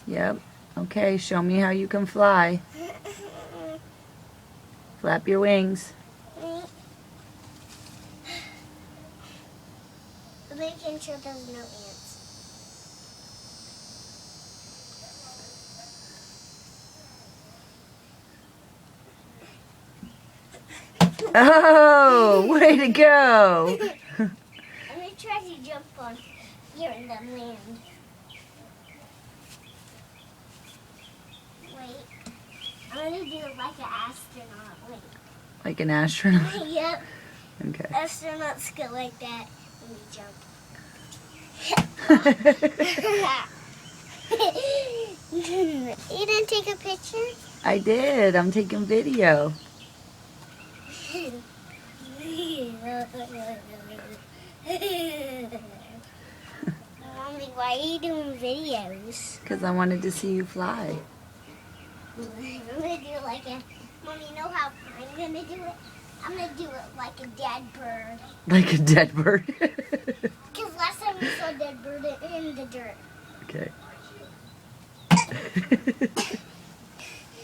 Yep. Okay, show me how you can fly. Flap your wings. Making sure there's no ants. Oh, way to go. I'm gonna try to jump on here and then land. Wait. I'm gonna do it like an astronaut. Wait. Like an astronaut? Yep. Okay. Astronauts go like that when you jump. You didn't take a picture? I did. I'm taking video. Mommy, why are you doing videos? Because I wanted to see you fly. I'm gonna do it like a. Mommy, you know how I'm gonna do it? I'm gonna do it like a dead bird. Like a dead bird? Because last time we saw a dead bird in the dirt. Okay.